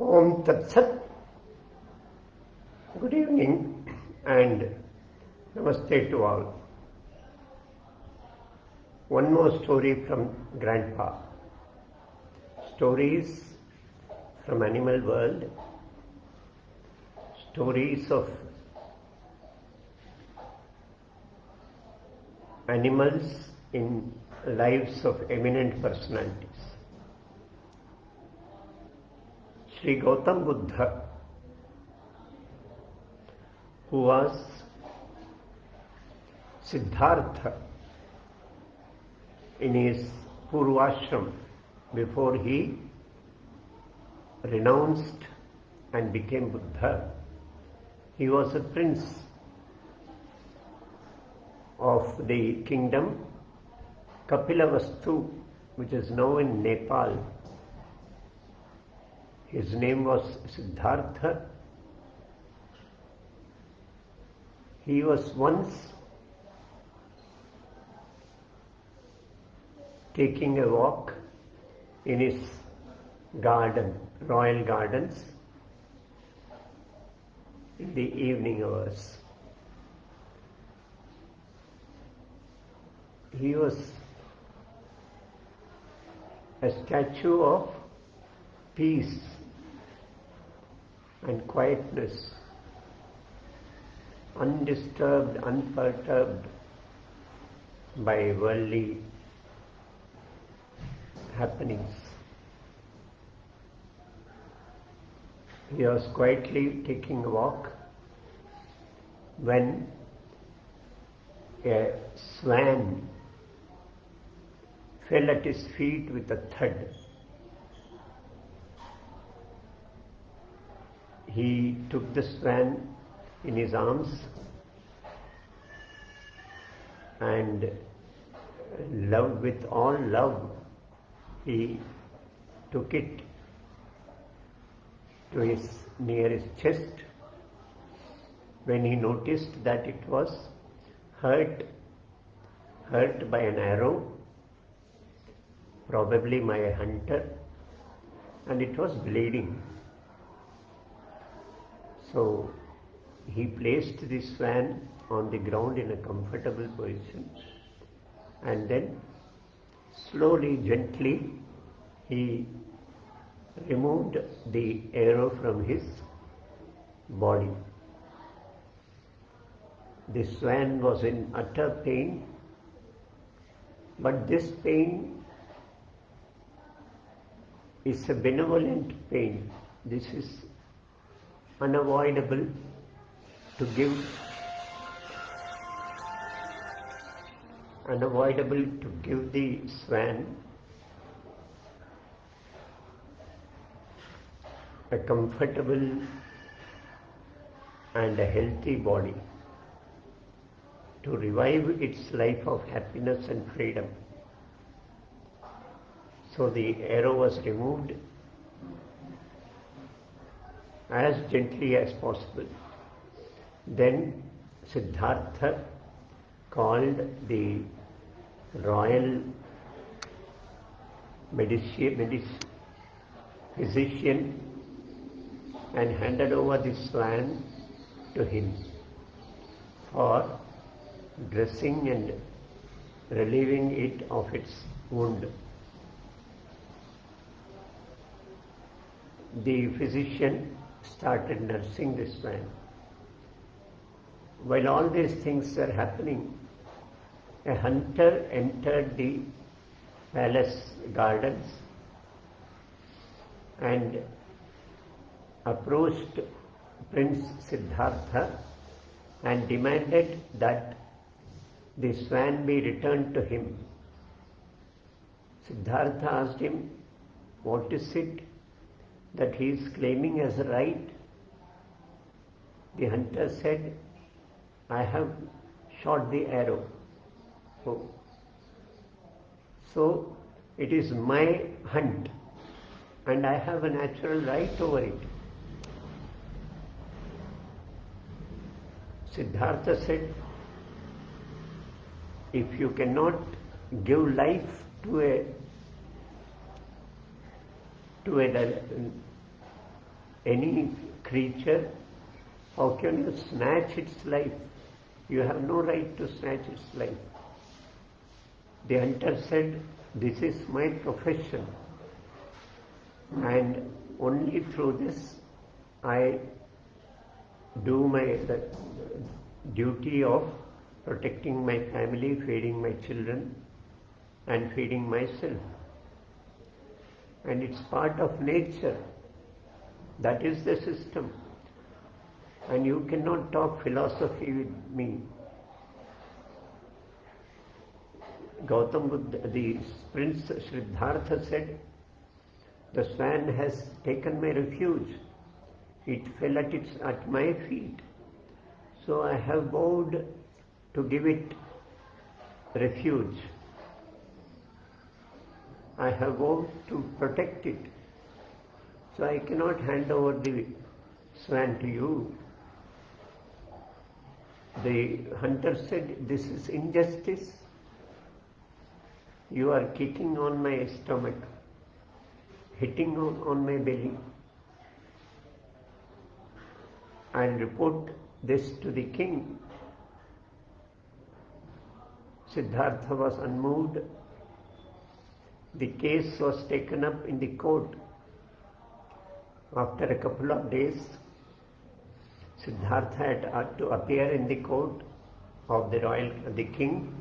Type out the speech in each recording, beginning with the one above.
Om Tat Sat. Good evening and Namaste to all. One more story from GrandPa. Stories from animal world. Stories of animals in lives of eminent personalities. Shri Buddha, who was Siddhartha in his Purvashram before he renounced and became Buddha. He was a prince of the kingdom Kapilavastu, which is now in Nepal. His name was Siddhartha. He was once taking a walk in his garden, royal gardens, in the evening hours. He was a statue of peace and quietness, undisturbed, unperturbed by worldly happenings. He was quietly taking a walk when a swan fell at his feet with a thud. He took the swan in his arms and with all love, he took it to near his chest when he noticed that it was hurt by an arrow, probably by a hunter, and it was bleeding. So he placed the swan on the ground in a comfortable position, and then slowly, gently, he removed the arrow from his body. The swan was in utter pain, but this pain is a benevolent pain. This is unavoidable to give the swan a comfortable and a healthy body, to revive its life of happiness and freedom. So the arrow was removed as gently as possible. Then Siddhartha called the royal physician and handed over the swan to him for dressing and relieving it of its wound. The physician started nursing the swan. While all these things were happening, a hunter entered the palace gardens and approached Prince Siddhartha and demanded that the swan be returned to him. Siddhartha asked him, what is it that he is claiming as a right? The hunter said, I have shot the arrow. So it is my hunt and I have a natural right over it. Siddhartha said, if you cannot give life to any creature, how can you snatch its life? You have no right to snatch its life. The hunter said, this is my profession, and only through this I do the duty of protecting my family, feeding my children, and feeding myself. And it's part of nature. That is the system. And you cannot talk philosophy with me. Gautam Buddha, the Prince Siddhartha said, the swan has taken my refuge. It fell at my feet. So I have vowed to give it refuge. I have vowed to protect it. So I cannot hand over the swan to you. The hunter said, this is injustice. You are kicking on my stomach, hitting on my belly. I'll report this to the king. Siddhartha was unmoved. The case was taken up in the court. After a couple of days, Siddhartha had to appear in the court of the king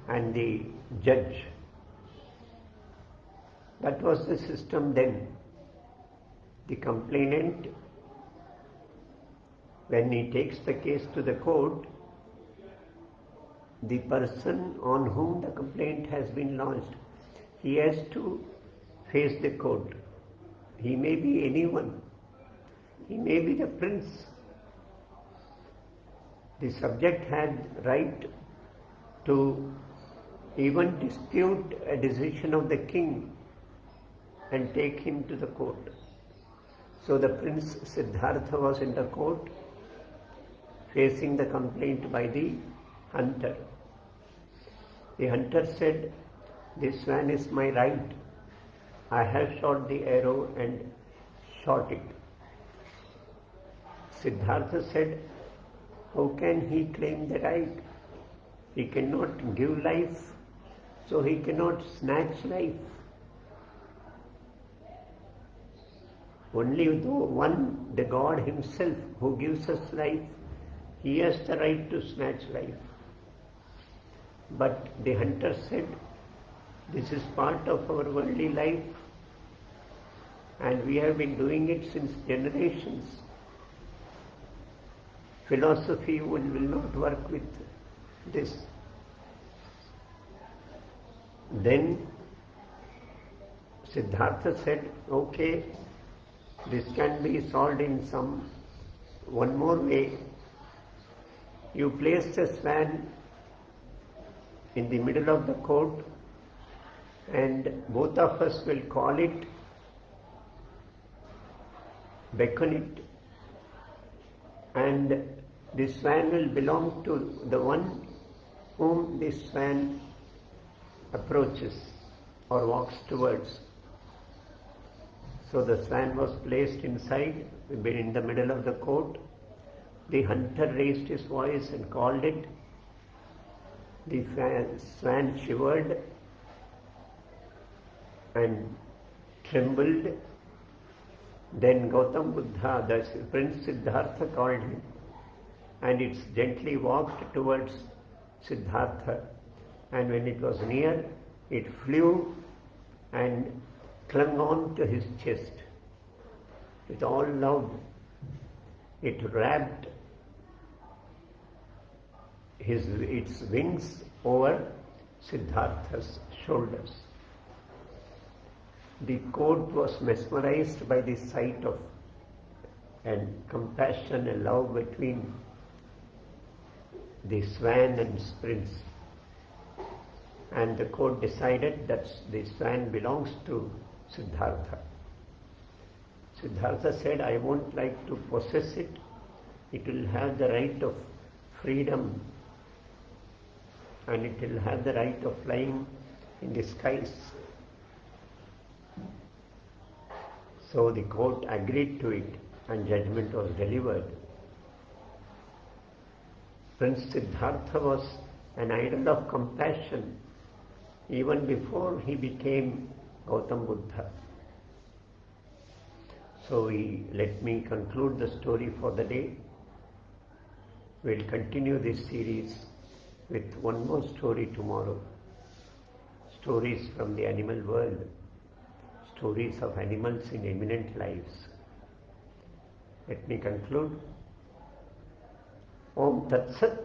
and the judge. That was the system then. The complainant, when he takes the case to the court, the person on whom the complaint has been lodged, he has to face the court. He may be anyone. He may be the prince. The subject had right to even dispute a decision of the king and take him to the court. So the Prince Siddhartha was in the court facing the complaint by the hunter. The hunter said, this swan is my right. I have shot the arrow and shot it. Siddhartha said, how can he claim the right? He cannot give life, so he cannot snatch life. Only the God himself who gives us life, he has the right to snatch life. But the hunter said, this is part of our worldly life, and we have been doing it since generations. Philosophy will not work with this. Then Siddhartha said, okay, this can be solved in one more way. You place the swan in the middle of the court, and both of us will call it, beckon it, and this swan will belong to the one whom this swan approaches or walks towards. So the swan was placed inside, in the middle of the court. The hunter raised his voice and called it. The swan shivered and trembled. Then Gautam Buddha, the Prince Siddhartha, called him, and it gently walked towards Siddhartha, and when it was near, it flew and clung on to his chest. With all love, it wrapped its wings over Siddhartha's shoulders. The court was mesmerized by the sight of and compassion and love between the swan and prince. And the court decided that the swan belongs to Siddhartha. Siddhartha said, I won't like to possess it. It will have the right of freedom, and it will have the right of flying in the skies. So the court agreed to it and judgment was delivered. Prince Siddhartha was an idol of compassion even before he became Gautam Buddha. So let me conclude the story for the day. We'll continue this series with one more story tomorrow. Stories from the animal world. Stories of animals in eminent lives. Let me conclude. Om Tat Sat.